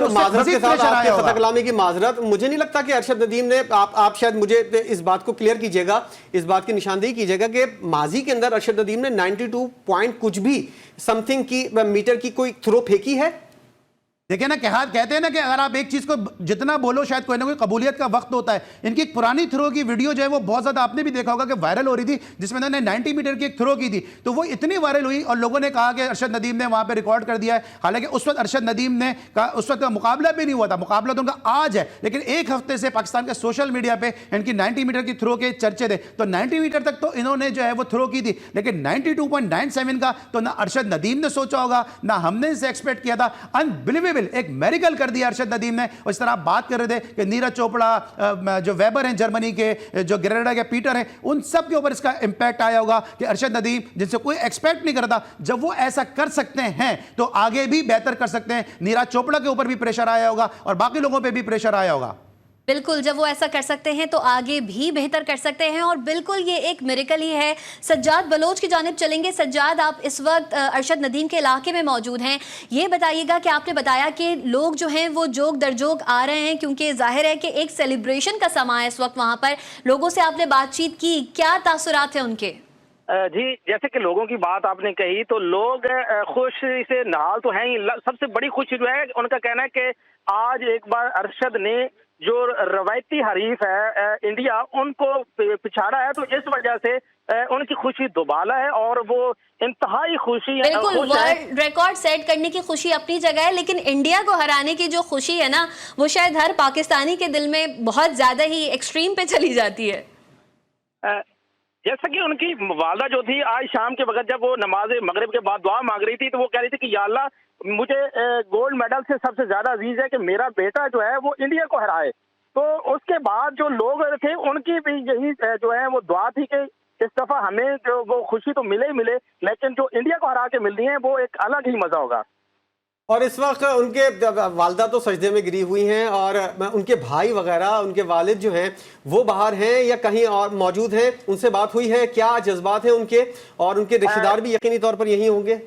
माजरत के साथ आपके फतह कलामी की माजरत, मुझे नहीं लगता कि अरशद नदीम ने, आप शायद मुझे इस बात को क्लियर कीजिएगा, इस बात की निशानदेही कीजिएगा कि माजी के अंदर अरशद नदीम ने 92 पॉइंट कुछ भी समथिंग की मीटर की कोई थ्रो फेंकी है? देखिए ना, कहते हैं ना कि अगर आप एक चीज को जितना बोलो शायद कोई ना कोई कबूलियत का वक्त होता है। इनकी एक पुरानी थ्रो की वीडियो जो है वो बहुत ज्यादा आपने भी देखा होगा कि वायरल हो रही थी, जिसमें उन्होंने 90 मीटर की एक थ्रो की थी। तो वो इतनी वायरल हुई और लोगों ने कहा कि अरशद नदीम ने वहां पे रिकॉर्ड कर दिया है। हालांकि उस वक्त अरशद नदीम ने उस वक्त मुकाबला भी नहीं हुआ था, मुकाबला तो उनका आज है, लेकिन एक हफ्ते से पाकिस्तान के सोशल मीडिया पे इनकी 90 मीटर की थ्रो के चर्चे थे। तो 90 मीटर तक तो इन्होंने जो है वो थ्रो की थी, लेकिन 92.97 का तो ना अरशद नदीम ने सोचा होगा, ना हमने इसे एक्सपेक्ट किया था। अनबिलीवेबल, एक मेरिकल कर दिया अरशद नदीम ने। और इस तरह आप बात कर रहे थे कि नीरज चोपड़ा, जो वेबर हैं जर्मनी के, जो ग्रेनेडा के पीटर हैं, उन सब के ऊपर इसका इंपैक्ट आया होगा कि अरशद नदीम, जिनसे कोई एक्सपेक्ट नहीं करता, जब वो ऐसा कर सकते हैं तो आगे भी बेहतर कर सकते हैं। नीरज चोपड़ा के ऊपर भी प्रेशर आया होगा और बाकी लोगों पर भी प्रेशर आया होगा। बिल्कुल, जब वो ऐसा कर सकते हैं तो आगे भी बेहतर कर सकते हैं, और बिल्कुल ये एक मिरेकल ही है। सज्जाद बलोच की जानिब चलेंगे। सज्जाद, आप इस वक्त अरशद नदीम के इलाके में मौजूद हैं। ये बताइएगा कि आपने बताया कि लोग जो हैं वो जोक दर जोक आ रहे हैं, क्योंकि जाहिर है कि एक सेलिब्रेशन का समा है इस वक्त वहाँ पर। लोगों से आपने बातचीत की, क्या तासुरात हैं उनके? जी, जैसे कि लोगों की बात आपने कही तो लोग खुशी से नहाल तो हैं ही। सबसे बड़ी खुशी जो है, उनका कहना है कि आज एक बार अरशद ने जो रवायती हरीफ है इंडिया, उनको पिछाड़ा है, तो इस वजह से उनकी खुशी दोबाला है और वो इंतहाई खुशी है। बिल्कुल, वर्ल्ड रिकॉर्ड सेट करने की खुशी अपनी जगह है, लेकिन इंडिया को हराने की जो खुशी है ना, वो शायद हर पाकिस्तानी के दिल में बहुत ज्यादा ही एक्सट्रीम पे चली जाती है। जैसा कि उनकी वालदा जो थी, आज शाम के वक्त जब वो नमाज मगरिब के बाद दुआ मांग रही थी, तो वो कह रही थी कि या अल्लाह, मुझे गोल्ड मेडल से सबसे ज्यादा अजीज है कि मेरा बेटा जो है वो इंडिया को हराए। तो उसके बाद जो लोग थे उनकी भी यही जो है वो दुआ थी कि इस दफा हमें जो वो खुशी तो मिले ही मिले, लेकिन जो इंडिया को हरा के मिल रही है वो एक अलग ही मजा होगा। और इस वक्त उनके वालदा तो सजदे में गिरी हुई हैं, और उनके भाई वगैरह, उनके वालिद जो हैं वो बाहर हैं या कहीं और मौजूद हैं? उनसे बात हुई है? क्या जज्बात हैं उनके? और उनके रिश्तेदार भी यकीनी तौर पर यही होंगे।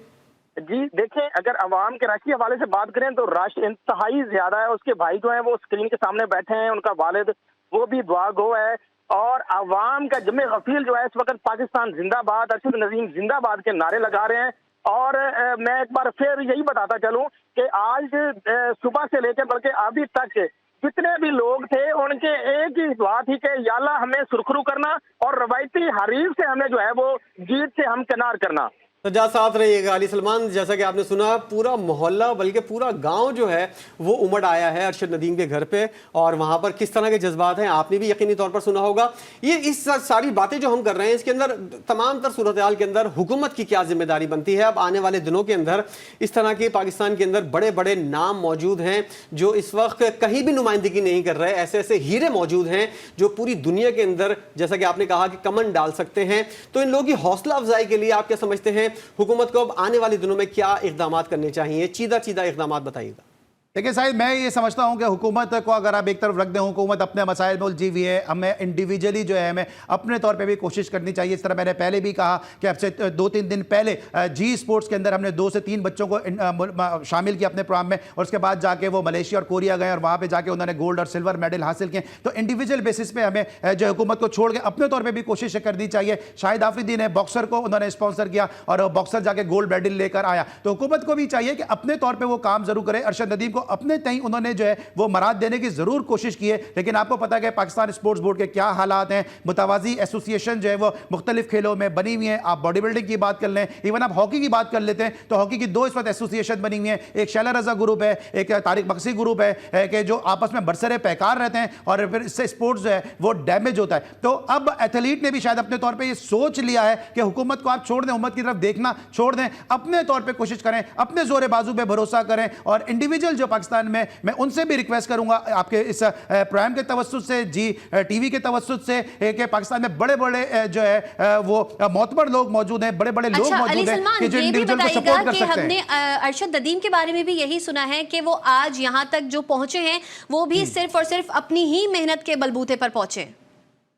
जी देखें, अगर अवाम के रश के हवाले से बात करें तो रश इंतहाई ज्यादा है। उसके भाई जो है वो स्क्रीन के सामने बैठे हैं, उनका वालिद वो भी दुआ गो है, और अवाम का जमे गफील जो है इस वक्त पाकिस्तान जिंदाबाद, अरशद नदीम जिंदाबाद के नारे लगा रहे हैं। और मैं एक बार फिर यही बताता चलूं कि आज सुबह से लेकर बल्कि अभी तक जितने भी लोग थे उनके एक ही दुआ थी कि या अल्लाह हमें सुरखरू करना और रवायती हरीफ से हमें जो है वो जीत से हमकिनार करना। सज्जाद साथ रहिएगा। अली सलमान, जैसा कि आपने सुना, पूरा मोहल्ला बल्कि पूरा गांव जो है वो उमड़ आया है अरशद नदीम के घर पे, और वहां पर किस तरह के जज्बात हैं आपने भी यकीनी तौर पर सुना होगा। ये इस सारी बातें जो हम कर रहे हैं इसके अंदर तमाम तर सूरत हाल के अंदर हुकूमत की क्या जिम्मेदारी बनती है? अब आने वाले दिनों के अंदर इस तरह के पाकिस्तान के अंदर बड़े बड़े नाम मौजूद हैं जो इस वक्त कहीं भी नुमाइंदगी नहीं कर रहे, ऐसे ऐसे हीरे मौजूद हैं जो पूरी दुनिया के अंदर, जैसा कि आपने कहा, कि कमन डाल सकते हैं। तो इन लोगों की हौसला अफजाई के लिए आप क्या समझते हैं हुकूमत को अब आने वाले दिनों में क्या इकदाम करने चाहिए? चीदा चीदा इकदाम बताइएगा। देखिए साहिब, मैं ये समझता हूँ कि हुकूमत को अगर आप एक तरफ रख दें, हुकूमत अपने मसाइल में उलझी हुई है, हमें इंडिविजुअली जो है हमें अपने तौर पे भी कोशिश करनी चाहिए। इस तरह मैंने पहले भी कहा कि अब से 2-3 दिन पहले जी स्पोर्ट्स के अंदर हमने 2 से 3 बच्चों को शामिल किया अपने प्रोग्राम में, और उसके बाद जाके वो मलेशिया और कोरिया गए और वहाँ पर जाके उन्होंने गोल्ड और सिल्वर मेडल हासिल किए। तो इंडिविजुअल बेसिस पे हमें जो हुकूमत को छोड़ के अपने तौर पर भी कोशिश करनी चाहिए। शाहिद आफरीदी ने बॉक्सर को उन्होंने स्पॉन्सर किया और बॉक्सर जाके गोल्ड मेडल लेकर आया। तो हुकूमत को भी चाहिए कि अपने तौर पर वो काम जरूर करे। अरशद नदीम को अपने तय उन्होंने जो है वो मराद देने की जरूर कोशिश की है, लेकिन आपको पता है कि पाकिस्तान स्पोर्ट्स बोर्ड के क्या हालात हैं। मुतवाजी एसोसिएशन जो है वो मुख्तलिफ खेलों में बनी हुई है। आप बॉडी बिल्डिंग की बात कर लें, इवन आप हॉकी की बात कर लेते हैं तो हॉकी की 2 इस वक्त एसोसिएशन बनी हुई है। एक शैला रजा ग्रुप है, एक तारिक बख्शी ग्रुप है कि जो आपस में बरसरे पैकार रहते हैं और फिर इससे स्पोर्ट्स जो है वो डैमेज होता है। तो अब एथलीट ने भी शायद अपने तौर पर यह सोच लिया है कि हुकूमत को आप छोड़ दें, उम्मत की तरफ देखना छोड़ दें, अपने तौर पर कोशिश करें, अपने जोरे बाजू पर भरोसा करें। और इंडिविजुअल जो पाकिस्तान में, मैं उनसे भी रिक्वेस्ट करूंगा आपके इस प्रोग्राम के तवस्सुत से, जी टीवी के तवस्सुत से, कि पाकिस्तान में बड़े बड़े जो है वो मोतबर लोग मौजूद हैं, बड़े बड़े लोग मौजूद हैं कि जो इंडिविजुअल को सपोर्ट कर सकते हैं। हमने अरशद नदीम के बारे में भी यही सुना है कि वो आज यहां तक जो पहुंचे हैं वो भी सिर्फ और सिर्फ अपनी ही मेहनत के बलबूते पर पहुंचे।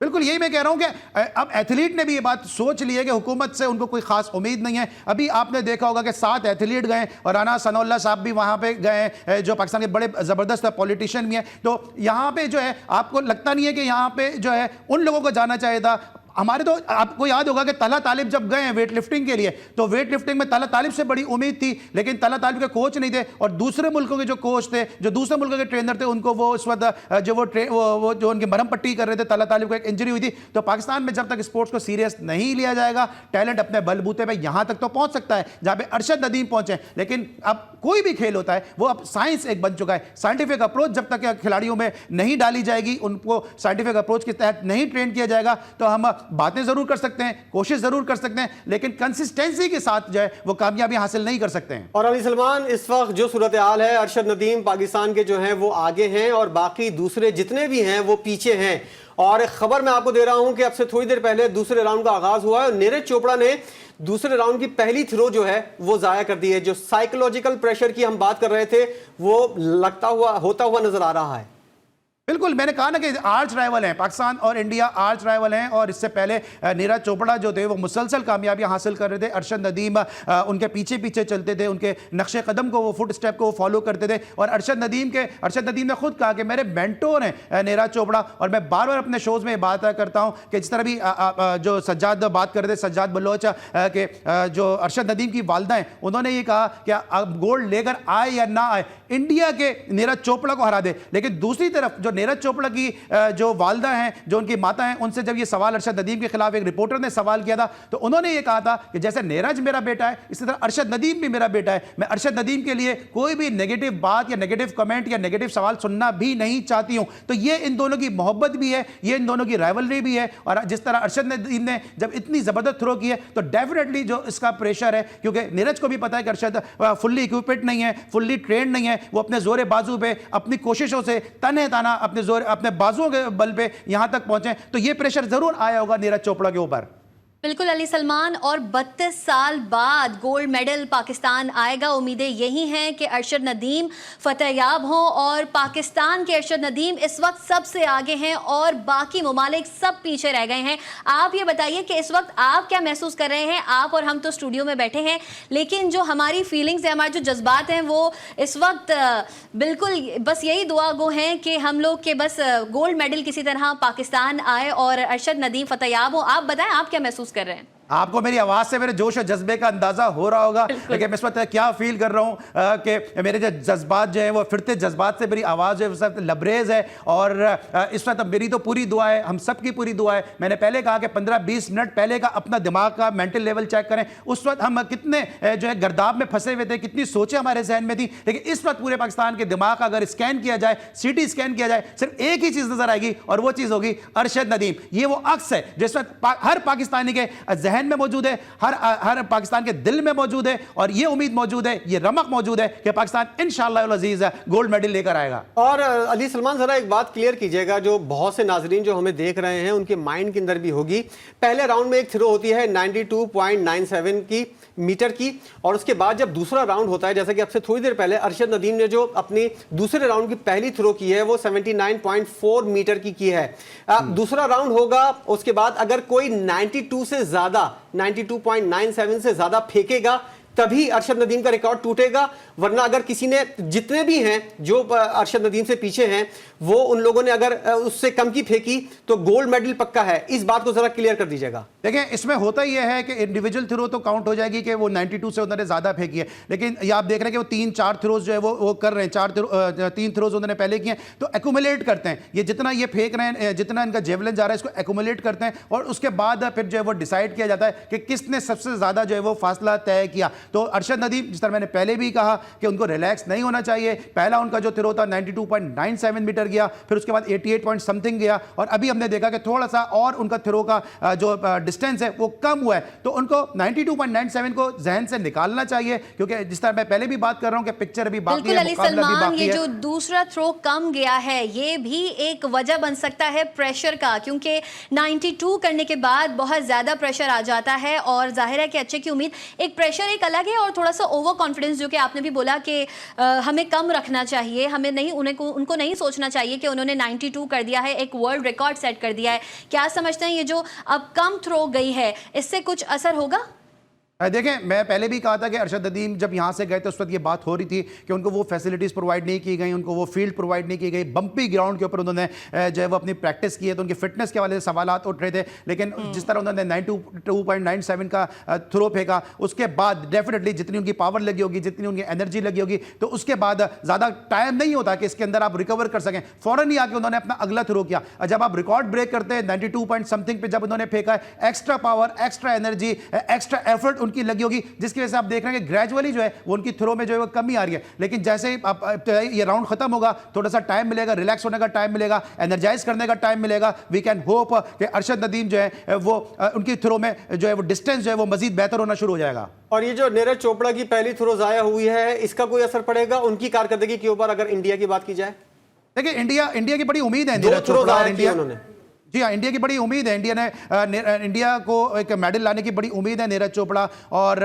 बिल्कुल यही मैं कह रहा हूं कि अब एथलीट ने भी ये बात सोच ली है कि हुकूमत से उनको कोई खास उम्मीद नहीं है। अभी आपने देखा होगा कि 7 एथलीट गए और राना सनाउल्लाह साहब भी वहां पे गए, जो पाकिस्तान के बड़े ज़बरदस्त पॉलिटिशियन भी हैं। तो यहाँ पे जो है आपको लगता नहीं है कि यहाँ पे जो है उन लोगों को जाना चाहिए था? हमारे तो आपको याद होगा कि तला तालिब जब गए हैं वेट लिफ्टिंग के लिए, तो वेट लिफ्टिंग में तला तालिब से बड़ी उम्मीद थी, लेकिन तला तालिब के कोच नहीं थे और दूसरे मुल्कों के जो कोच थे, जो दूसरे मुल्कों के ट्रेनर थे, उनको वो उस वक्त जो वो जो उनकी मरहम पट्टी कर रहे थे, तला तालिब को एक इंजरी हुई थी। तो पाकिस्तान में जब तक स्पोर्ट्स को सीरियस नहीं लिया जाएगा, टैलेंट अपने बलबूते पर यहां तक तो पहुंच सकता है जहां पे अरशद नदीम पहुंचे, लेकिन अब कोई भी खेल होता है वो अब साइंस एक बन चुका है। साइंटिफिक अप्रोच जब तक खिलाड़ियों में नहीं डाली जाएगी, उनको साइंटिफिक अप्रोच के तहत नहीं ट्रेन किया जाएगा, तो हम बातें जरूर कर सकते हैं, कोशिश जरूर कर सकते हैं, लेकिन कंसिस्टेंसी के साथ जो है वो कामयाबी हासिल नहीं कर सकते हैं। और अली सलमान, इस वक्त जो सूरत हाल है, अरशद नदीम पाकिस्तान के जो हैं वो आगे हैं और बाकी दूसरे जितने भी हैं वो पीछे हैं। और खबर मैं आपको दे रहा हूं कि अब से थोड़ी देर पहले दूसरे राउंड का आगाज हुआ है और नीरज चोपड़ा ने दूसरे राउंड की पहली थ्रो जो है वो जाया कर दी है। जो साइकोलॉजिकल प्रेशर की हम बात कर रहे थे वो होता हुआ नजर आ रहा है। बिल्कुल, मैंने कहा ना कि आर्च राइवल हैं, पाकिस्तान और इंडिया आर्च राइवल हैं, और इससे पहले नीरज चोपड़ा जो थे वो मुसलसल कामयाबियां हासिल कर रहे थे। अरशद नदीम उनके पीछे पीछे चलते थे, उनके नक्शे कदम को, वो फुट स्टेप को वो फॉलो करते थे। और अरशद नदीम ने खुद कहा कि मेरे मेंटोर हैं नीरज चोपड़ा, और मैं बार बार अपने शोज़ में बात करता हूँ कि जिस तरह भी जो सज्जाद बात कर रहे थे, सज्जाद बलोच के जो अरशद नदीम की वालदा हैं, उन्होंने ये कहा कि अब गोल्ड लेकर आए या ना आए, इंडिया के नीरज चोपड़ा को हरा दे। लेकिन दूसरी तरफ जो नीरज चोपड़ा की जो वालदा हैं, जो उनकी माता हैं, उनसे जब ये सवाल अरशद नदीम के खिलाफ एक रिपोर्टर ने सवाल किया था, तो उन्होंने ये कहा था कि जैसे नीरज मेरा बेटा है, इसी तरह अरशद नदीम भी मेरा बेटा है। मैं अरशद नदीम के लिए कोई भी नेगेटिव बात या नेगेटिव कमेंट या नेगेटिव सवाल सुनना भी नहीं चाहती हूं। तो ये इन दोनों की मोहब्बत भी है, ये इन दोनों की राइवलरी भी है। और जिस तरह अरशद नदीम ने जब इतनी जबरदस्त थ्रो की है, तो डेफिनेटली जो इसका प्रेशर है, क्योंकि नीरज को भी पता है कि अरशद फुल्ली इक्विपमेंट नहीं है, फुल्ली ट्रेंड नहीं है, वो अपने जोरे बाजू पे अपनी कोशिशों से तने ताना अपने बाजुओं के बल पे यहां तक पहुंचे, तो ये प्रेशर जरूर आया होगा नीरज चोपड़ा के ऊपर। बिल्कुल अली सलमान, और 32 साल बाद गोल्ड मेडल पाकिस्तान आएगा। उम्मीदें यही हैं कि अरशद नदीम फतेहयाब हों, और पाकिस्तान के अरशद नदीम इस वक्त सबसे आगे हैं और बाकी ममालिक सब पीछे रह गए हैं। आप ये बताइए कि इस वक्त आप क्या महसूस कर रहे हैं? आप और हम तो स्टूडियो में बैठे हैं, लेकिन जो हमारी फीलिंग्स हैं, हमारे जो जज्बात हैं, वो इस वक्त बिल्कुल बस यही दुआ गो हैं कि हम लोग के बस गोल्ड मेडल किसी तरह पाकिस्तान आए और अरशद नदीम फतेहयाब हो। आप बताएं, आप क्या महसूस कर रहे हैं? आपको मेरी आवाज से मेरे जोश और जज्बे का अंदाजा हो रहा होगा, लेकिन मैं इस वक्त क्या फील कर रहा हूं कि मेरे जो जज्बात जो है वो फिरते जज्बात से मेरी आवाज़ जो है लबरेज है। और इस वक्त मेरी तो पूरी दुआ है, हम सब की पूरी दुआ है। मैंने पहले कहा कि 15-20 मिनट पहले का अपना दिमाग का मेंटल लेवल चेक करें, उस वक्त हम कितने जो है गर्दाब में फंसे हुए थे, कितनी सोचें हमारे जहन में थी। लेकिन इस वक्त पूरे पाकिस्तान के दिमाग का अगर स्कैन किया जाए, सीटी स्कैन किया जाए, सिर्फ एक ही चीज़ नजर आएगी, और वो चीज़ होगी अरशद नदीम। ये वो अक्स है जिस वक्त हर पाकिस्तानी के जहन में मौजूद है, हर पाकिस्तान के दिल में मौजूद है, और ये उम्मीद मौजूद है, ये रमक मौजूद है कि पाकिस्तान इंशाअल्लाह अज़ीज़ गोल्ड मेडल लेकर आएगा। और अली सलमान, जरा एक बात क्लियर कीजिएगा, जो बहुत से नाजरीन जो हमें देख रहे हैं उनके माइंड के अंदर भी होगी। पहले राउंड में एक थ्रो होती है 92.97 मीटर की, और उसके बाद जब दूसरा राउंड होता है, जैसा कि आपसे थोड़ी देर पहले अरशद नदीम ने जो अपनी दूसरे राउंड की पहली थ्रो की है वो 79.4 मीटर की है। दूसरा राउंड होगा, उसके बाद अगर कोई 92 से ज्यादा 92.97 से ज्यादा फेंकेगा तभी अरशद नदीम का रिकॉर्ड टूटेगा, वरना अगर किसी ने, जितने भी हैं जो अरशद नदीम से पीछे हैं, वो उन लोगों ने अगर उससे कम की फेंकी तो गोल्ड मेडल पक्का है। इस बात को जरा क्लियर कर दीजिएगा। देखिए, इसमें होता यह है कि इंडिविजुअल थ्रो तो काउंट हो जाएगी कि वो 92 से उन्होंने ज्यादा फेंकी है, लेकिन ये आप देख रहे हैं कि वो 3-4 थ्रोज जो है वो कर रहे हैं, 3 थ्रोज उन्होंने पहले किए हैं, तो एक्यूमुलेट करते हैं। ये जितना ये फेंक रहे हैं, जितना इनका जेवलिन जा रहा है, इसको एक्यूमुलेट करते हैं, और उसके बाद फिर जो है वो डिसाइड किया जाता है कि किसने सबसे ज्यादा जो है वो फासला तय किया। तो अरशद नदीम, जिस तरह मैंने पहले भी कहा कि उनको रिलैक्स नहीं होना चाहिए। पहला उनका जो थ्रो था 92.97 मीटर गया, फिर उसके बाद 88 पॉइंट समथिंग गया, और अभी हमने देखा कि थोड़ा सा और उनका थ्रो का जो डिस्टेंस है वो कम हुआ है। तो उनको 92.97 को जहन से निकालना चाहिए, क्योंकि जिस तरह मैं पहले भी बात कर रहा हूं कि पिक्चर अभी बाकी है, मुकाबला भी बाकी है। ये जो दूसरा थ्रो कम गया है, ये भी एक वजह बन सकता है प्रेशर का, क्योंकि 92 करने के बाद बहुत ज्यादा प्रेशर आ जाता है, और जाहिर है कि अच्छे की उम्मीद, एक प्रेशर एक अलग है और थोड़ा सा ओवर कॉन्फिडेंस जो कि आपने भी बोला कि हमें कम रखना चाहिए, हमें नहीं उनको नहीं सोचना चाहिए कि उन्होंने 92 कर दिया है, एक वर्ल्ड रिकॉर्ड सेट कर दिया है। क्या समझते हैं ये जो अब कम थ्रो गई है इससे कुछ असर होगा? देखें, मैं पहले भी कहा था कि अरशद नदीम जब यहाँ से गए थे उस वक्त ये बात हो रही थी कि उनको वो फैसिलिटीज़ प्रोवाइड नहीं की गई, उनको वो फील्ड प्रोवाइड नहीं की गई, बम्पी ग्राउंड के ऊपर उन्होंने जो है वो अपनी प्रैक्टिस की है, तो उनकी फिटनेस के वाले सवाल उठ रहे थे। लेकिन जिस तरह उन्होंने 92.97 का थ्रो फेंका, उसके बाद डेफिनेटली जितनी उनकी पावर लगी होगी, जितनी उनकी एनर्जी लगी होगी, तो उसके बाद ज़्यादा टाइम नहीं होता कि इसके अंदर आप रिकवर कर सकें। फ़ौरन ही आके उन्होंने अपना अगला थ्रो किया। जब आप रिकॉर्ड ब्रेक करते हैं 92 पॉइंट समथिंग पे जब उन्होंने फेंका है, extra power, extra energy, extra effort उनकी लगी होगी, जिसकी वजह से आप देख रहे हैं कि ग्रेजुअली जो है वो उनकी थ्रो में जो है वो कमी आ रही है। लेकिन जैसे ही ये राउंड खत्म होगा, थोड़ा सा टाइम मिलेगा, रिलैक्स होने का टाइम मिलेगा, एनर्जाइज करने का टाइम मिलेगा, वी कैन होप कि अरशद नदीम जो है वो उनकी थ्रो में जो है वो डिस्टेंस जो है वो मजीद बेहतर होना शुरू हो जाएगा। और ये जो नीरज चोपड़ा की पहली थ्रो जाया हुई है, इसका कोई असर पड़ेगा उनकी कारकर्दगी के ऊपर अगर इंडिया की बात की जाए? देखिए, इंडिया की बड़ी उम्मीद है दो नीरज थ्रो चोपड़ा और जाया इंडिया, किया उन्होंने। जी हाँ, इंडिया की बड़ी उम्मीद है। इंडिया को एक मेडल लाने की बड़ी उम्मीद है नीरज चोपड़ा, और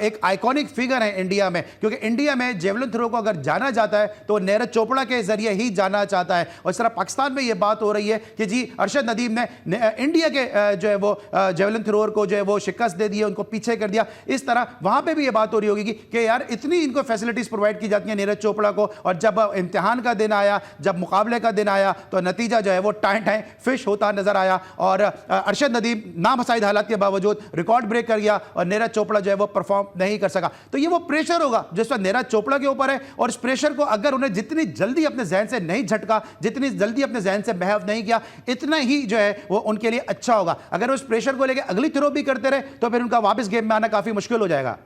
एक आइकॉनिक फिगर है इंडिया में, क्योंकि इंडिया में जेवलिन थ्रो को अगर जाना जाता है तो नीरज चोपड़ा के जरिए ही जाना चाहता है। और इस तरह पाकिस्तान में यह बात हो रही है कि जी अरशद नदीम ने इंडिया के जो है वो जेवलिन थ्रोअर को जो है वो शिकस्त दे दी, उनको पीछे कर दिया। इस तरह वहां पर भी ये बात हो रही होगी कि यार इतनी इनको फैसिलिटीज प्रोवाइड की जाती है नीरज चोपड़ा को, और जब इम्तिहान का दिन आया, जब मुकाबले का दिन आया, तो नतीजा जो है वो टाएं फिश होता नजर आया। और अरशद नदीम नामसाइद हालात के बावजूद रिकॉर्ड ब्रेक कर गया और नीरज चोपड़ा जो है वो परफॉर्म नहीं कर सका। तो ये वो प्रेशर होगा जो इस वक्त नीरज चोपड़ा के ऊपर है, और इस प्रेशर को अगर उन्हें जितनी जल्दी अपने जहन से नहीं झटका, जितनी जल्दी अपने जहन से महव नहीं किया, इतना ही जो है वो उनके लिए अच्छा होगा। अगर वो इस प्रेशर को लेकर अगली थ्रो भी करते रहे तो फिर उनका वापस गेम में आना काफी मुश्किल हो जाएगा।